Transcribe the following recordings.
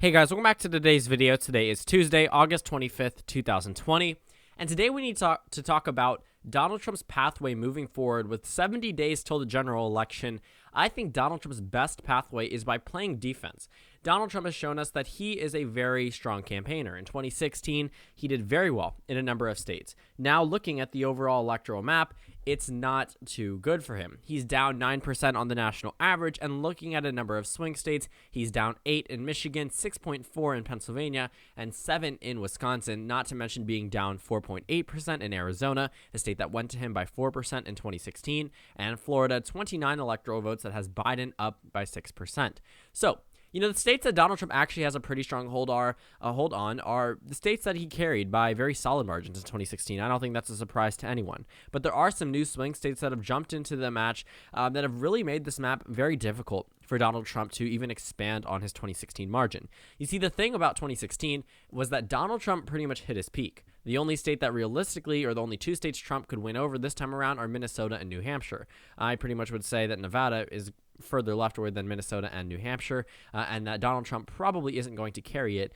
Hey guys, welcome back to today's video. Today is Tuesday, August 25th, 2020, and today we need to talk about Donald Trump's pathway moving forward with 70 days till the general election. I think Donald Trump's best pathway is by playing defense. Donald Trump has shown us that he is a very strong campaigner. In 2016, he did very well in a number of states. Now, looking at the overall electoral map, it's not too good for him. He's down 9% on the national average, and looking at a number of swing states, he's down 8 in Michigan, 6.4 in Pennsylvania, and 7 in Wisconsin, not to mention being down 4.8% in Arizona, a state that went to him by 4% in 2016, and Florida, 29 electoral votes that has Biden up by 6%. So, the states that Donald Trump actually has a pretty strong hold on are the states that he carried by very solid margins in 2016. I don't think that's a surprise to anyone. But there are some new swing states that have jumped into the match that have really made this map very difficult for Donald Trump to even expand on his 2016 margin. You see, the thing about 2016 was that Donald Trump pretty much hit his peak. The only state that realistically, or the only two states Trump could win over this time around are Minnesota and New Hampshire. I pretty much would say that Nevada is further leftward than Minnesota and New Hampshire, and that Donald Trump probably isn't going to carry it,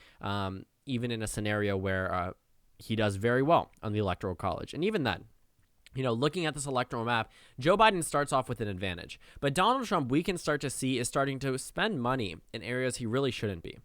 even in a scenario where he does very well on the Electoral College. And even then, looking at this electoral map, Joe Biden starts off with an advantage. But Donald Trump, we can start to see, is starting to spend money in areas he really shouldn't be.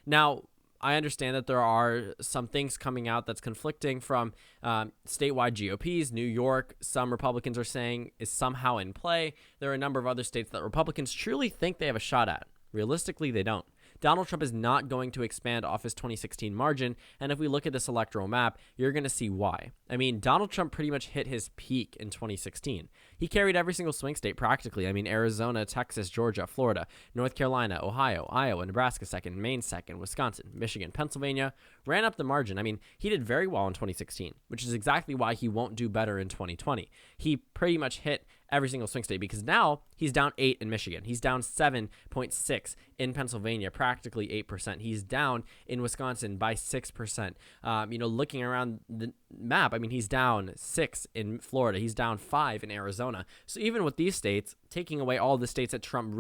Now, I understand that there are some things coming out that's conflicting from statewide GOPs. New York, some Republicans are saying, is somehow in play. There are a number of other states that Republicans truly think they have a shot at. Realistically, they don't. Donald Trump is not going to expand off his 2016 margin, and if we look at this electoral map, you're going to see why. I mean, Donald Trump pretty much hit his peak in 2016. He carried every single swing state practically. I mean, Arizona, Texas, Georgia, Florida, North Carolina, Ohio, Iowa, Nebraska second, Maine second, Wisconsin, Michigan, Pennsylvania, ran up the margin. I mean, he did very well in 2016, which is exactly why he won't do better in 2020. He pretty much hit every single swing state because now he's down 8 in Michigan. He's down 7.6 in Pennsylvania, practically 8%. He's down in Wisconsin by 6%. Looking around the map, I mean, he's down 6 in Florida. He's down 5 in Arizona. So even with these states, taking away all the states that Trump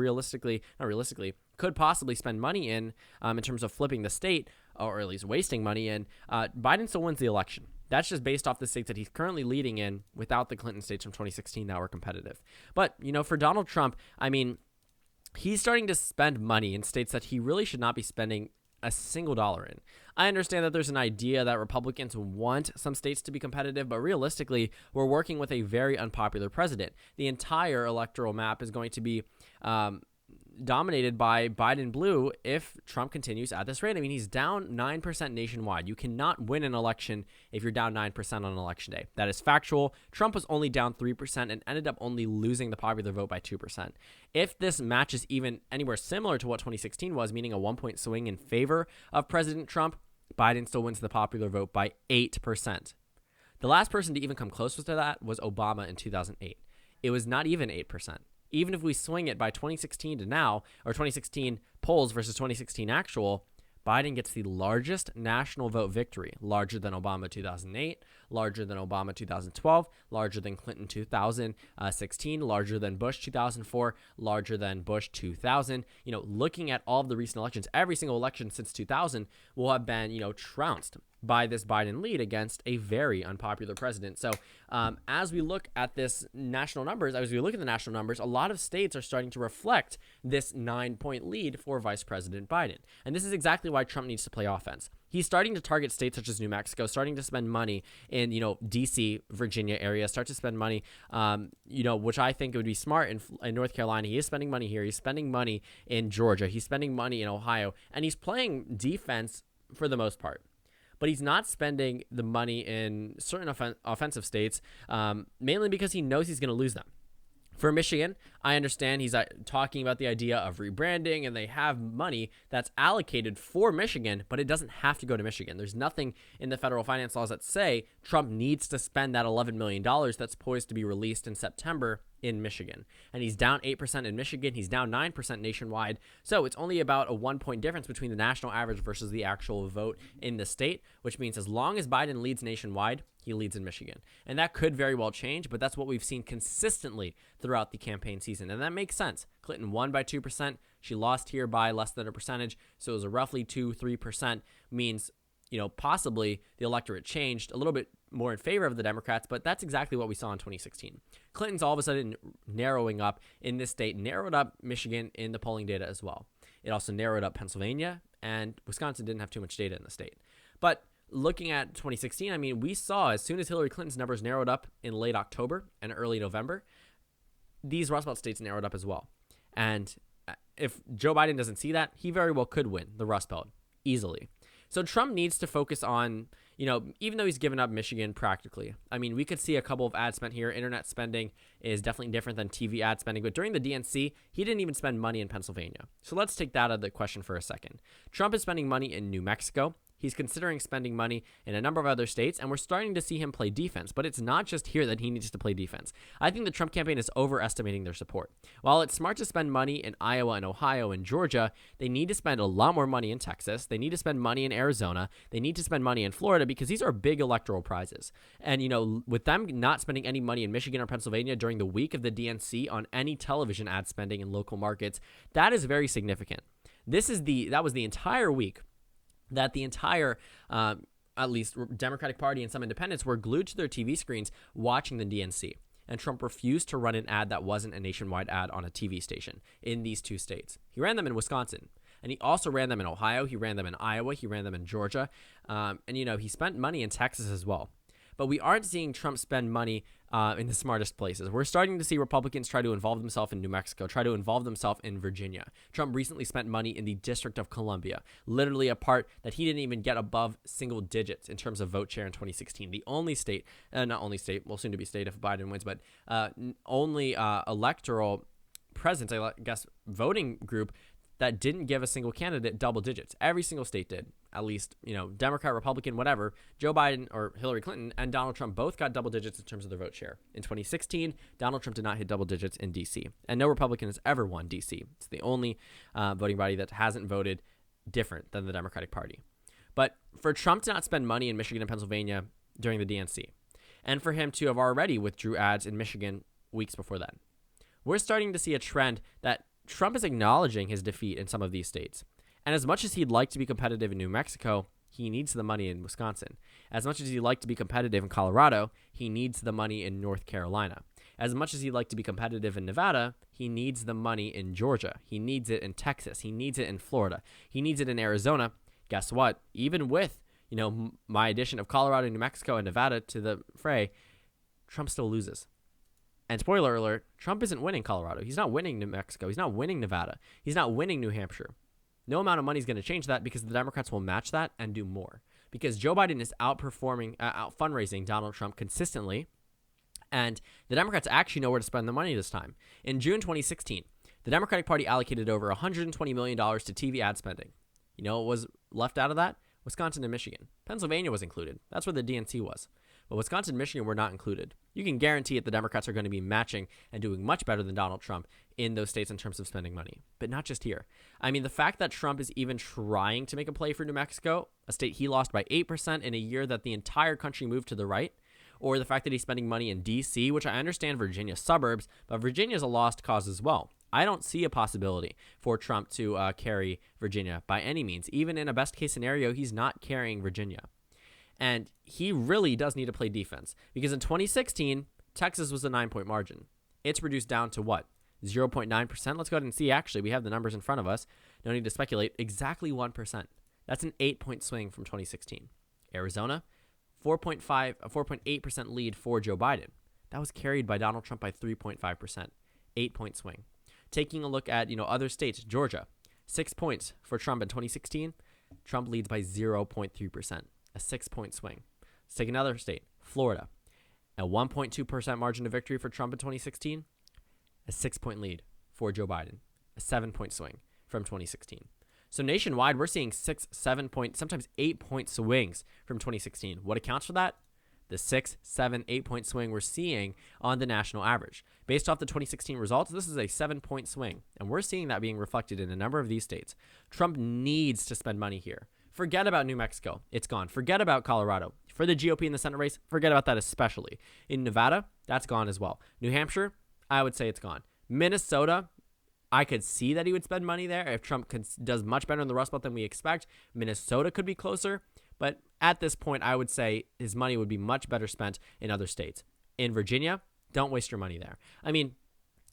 could possibly spend money in terms of flipping the state, or at least wasting money in, Biden still wins the election. That's just based off the states that he's currently leading in without the Clinton states from 2016 that were competitive. But, for Donald Trump, I mean, he's starting to spend money in states that he really should not be spending a single dollar in. I understand that there's an idea that Republicans want some states to be competitive, but realistically, we're working with a very unpopular president. The entire electoral map is going to be dominated by Biden blue if Trump continues at this rate. I mean, he's down 9% nationwide. You cannot win an election if you're down 9% on election day. That is factual. Trump was only down 3% and ended up only losing the popular vote by 2%. If this match is even anywhere similar to what 2016 was, meaning a 1-point swing in favor of President Trump, Biden still wins the popular vote by 8%. The last person to even come close to that was Obama in 2008. It was not even 8%. Even if we swing it by 2016 to now, or 2016 polls versus 2016 actual, Biden gets the largest national vote victory, larger than Obama 2008, larger than Obama 2012, larger than Clinton 2016, larger than Bush 2004, larger than Bush 2000. Looking at all of the recent elections, every single election since 2000 will have been, trounced by this Biden lead against a very unpopular president. So as we look at the national numbers, a lot of states are starting to reflect this 9-point lead for Vice President Biden. And this is exactly why Trump needs to play offense. He's starting to target states such as New Mexico, starting to spend money in, D.C., Virginia area, start to spend money, which I think would be smart in North Carolina. He is spending money here. He's spending money in Georgia. He's spending money in Ohio. And he's playing defense for the most part. But he's not spending the money in certain offensive states, mainly because he knows he's going to lose them. For Michigan, I understand he's talking about the idea of rebranding, and they have money that's allocated for Michigan, but it doesn't have to go to Michigan. There's nothing in the federal finance laws that say Trump needs to spend that $11 million that's poised to be released in September in Michigan. And he's down 8% in Michigan. He's down 9% nationwide. So it's only about a 1-point difference between the national average versus the actual vote in the state, which means as long as Biden leads nationwide, he leads in Michigan. And that could very well change, but that's what we've seen consistently throughout the campaign season. And that makes sense. Clinton won by 2%. She lost here by less than a percentage. So it was a roughly 2-3%, means, possibly the electorate changed a little bit more in favor of the Democrats, but that's exactly what we saw in 2016. Clinton's all of a sudden narrowing up in this state, narrowed up Michigan in the polling data as well. It also narrowed up Pennsylvania, and Wisconsin didn't have too much data in the state. But looking at 2016, we saw as soon as Hillary Clinton's numbers narrowed up in late October and early November, these Rust Belt states narrowed up as well. And if Joe Biden doesn't see that, he very well could win the Rust Belt easily. So Trump needs to focus on, even though he's given up Michigan practically. We could see a couple of ad spend here. Internet spending is definitely different than TV ad spending. But during the DNC, he didn't even spend money in Pennsylvania. So let's take that out of the question for a second. Trump is spending money in New Mexico. He's considering spending money in a number of other states, and we're starting to see him play defense. But it's not just here that he needs to play defense. I think the Trump campaign is overestimating their support. While it's smart to spend money in Iowa and Ohio and Georgia, they need to spend a lot more money in Texas. They need to spend money in Arizona. They need to spend money in Florida because these are big electoral prizes. And, with them not spending any money in Michigan or Pennsylvania during the week of the DNC on any television ad spending in local markets, that is very significant. That was the entire week that the entire, at least Democratic Party and some independents were glued to their TV screens watching the DNC. And Trump refused to run an ad that wasn't a nationwide ad on a TV station in these two states. He ran them in Wisconsin. And he also ran them in Ohio. He ran them in Iowa. He ran them in Georgia. And he spent money in Texas as well. But we aren't seeing Trump spend money in the smartest places. We're starting to see Republicans try to involve themselves in New Mexico, try to involve themselves in Virginia. Trump recently spent money in the District of Columbia, literally a part that he didn't even get above single digits in terms of vote share in 2016. The only state, not only state, well, soon to be state if Biden wins, but only electoral presence, I guess, voting group that didn't give a single candidate double digits. Every single state did. At least, Democrat, Republican, whatever. Joe Biden or Hillary Clinton and Donald Trump both got double digits in terms of their vote share. In 2016, Donald Trump did not hit double digits in D.C. And no Republican has ever won D.C. It's the only voting body that hasn't voted different than the Democratic Party. But for Trump to not spend money in Michigan and Pennsylvania during the DNC, and for him to have already withdrew ads in Michigan weeks before that, we're starting to see a trend that Trump is acknowledging his defeat in some of these states. And as much as he'd like to be competitive in New Mexico, he needs the money in Wisconsin. As much as he'd like to be competitive in Colorado, he needs the money in North Carolina. As much as he'd like to be competitive in Nevada, he needs the money in Georgia. He needs it in Texas. He needs it in Florida. He needs it in Arizona. Guess what? Even with, my addition of Colorado, New Mexico, and Nevada to the fray, Trump still loses. And spoiler alert, Trump isn't winning Colorado. He's not winning New Mexico. He's not winning Nevada. He's not winning New Hampshire. No amount of money is going to change that because the Democrats will match that and do more. Because Joe Biden is out fundraising Donald Trump consistently, and the Democrats actually know where to spend the money this time. In June 2016, the Democratic Party allocated over $120 million to TV ad spending. You know what was left out of that? Wisconsin and Michigan. Pennsylvania was included. That's where the DNC was. But Wisconsin and Michigan were not included. You can guarantee it the Democrats are going to be matching and doing much better than Donald Trump in those states in terms of spending money. But not just here. The fact that Trump is even trying to make a play for New Mexico, a state he lost by 8% in a year that the entire country moved to the right, or the fact that he's spending money in D.C., which I understand Virginia suburbs, but Virginia's a lost cause as well. I don't see a possibility for Trump to carry Virginia by any means. Even in a best-case scenario, he's not carrying Virginia. And he really does need to play defense because in 2016, Texas was a 9-point margin. It's reduced down to what? 0.9%? Let's go ahead and see. Actually, we have the numbers in front of us. No need to speculate. Exactly 1%. That's an 8-point swing from 2016. Arizona, 4.8% lead for Joe Biden. That was carried by Donald Trump by 3.5%. 8-point swing. Taking a look at, other states, Georgia, 6 points for Trump in 2016. Trump leads by 0.3%. A 6-point swing. Let's take another state, Florida. A 1.2% margin of victory for Trump in 2016. A 6-point lead for Joe Biden. A 7-point swing from 2016. So nationwide, we're seeing 6, 7 point, sometimes 8-point swings from 2016. What accounts for that? the 6, 7, 8-point swing we're seeing on the national average. Based off the 2016 results, this is a 7-point swing, and we're seeing that being reflected in a number of these states. Trump needs to spend money here. Forget about New Mexico. It's gone. Forget about Colorado. For the GOP in the Senate race, forget about that especially. In Nevada, that's gone as well. New Hampshire, I would say it's gone. Minnesota, I could see that he would spend money there if Trump does much better in the Rust Belt than we expect. Minnesota could be closer, but at this point, I would say his money would be much better spent in other states. In Virginia, don't waste your money there. I mean,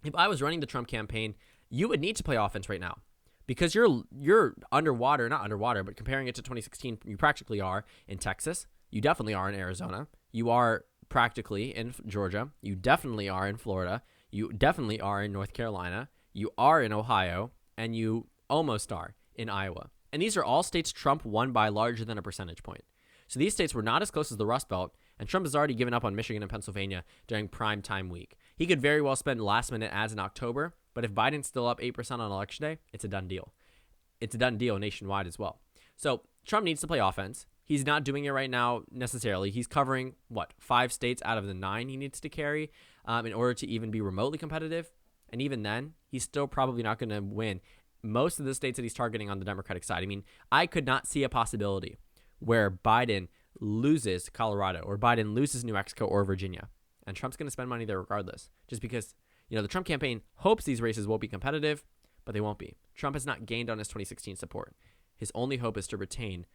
if I was running the Trump campaign, you would need to play offense right now because you're underwater, not underwater, but comparing it to 2016, you practically are in Texas. You definitely are in Arizona. You are practically in Georgia. You definitely are in Florida. You definitely are in North Carolina. You are in Ohio, and you almost are in Iowa. And these are all states Trump won by larger than a percentage point. So these states were not as close as the Rust Belt, and Trump has already given up on Michigan and Pennsylvania during prime time week. He could very well spend last-minute ads in October, but if Biden's still up 8% on Election Day, it's a done deal. It's a done deal nationwide as well. So Trump needs to play offense. He's not doing it right now necessarily. He's covering, 5 states out of the 9 he needs to carry in order to even be remotely competitive. And even then, he's still probably not going to win most of the states that he's targeting on the Democratic side. I mean, I could not see a possibility where Biden loses Colorado or Biden loses New Mexico or Virginia. And Trump's going to spend money there regardless, just because, the Trump campaign hopes these races will be competitive, but they won't be. Trump has not gained on his 2016 support. His only hope is to retain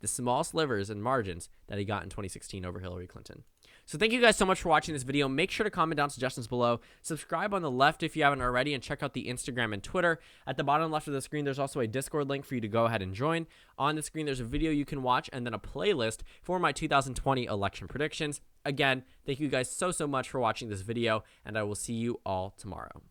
the small slivers and margins that he got in 2016 over Hillary Clinton. So thank you guys so much for watching this video. Make sure to comment down suggestions below. Subscribe on the left if you haven't already, and check out the Instagram and Twitter. At the bottom left of the screen, there's also a Discord link for you to go ahead and join. On the screen, there's a video you can watch and then a playlist for my 2020 election predictions. Again, thank you guys so much for watching this video, and I will see you all tomorrow.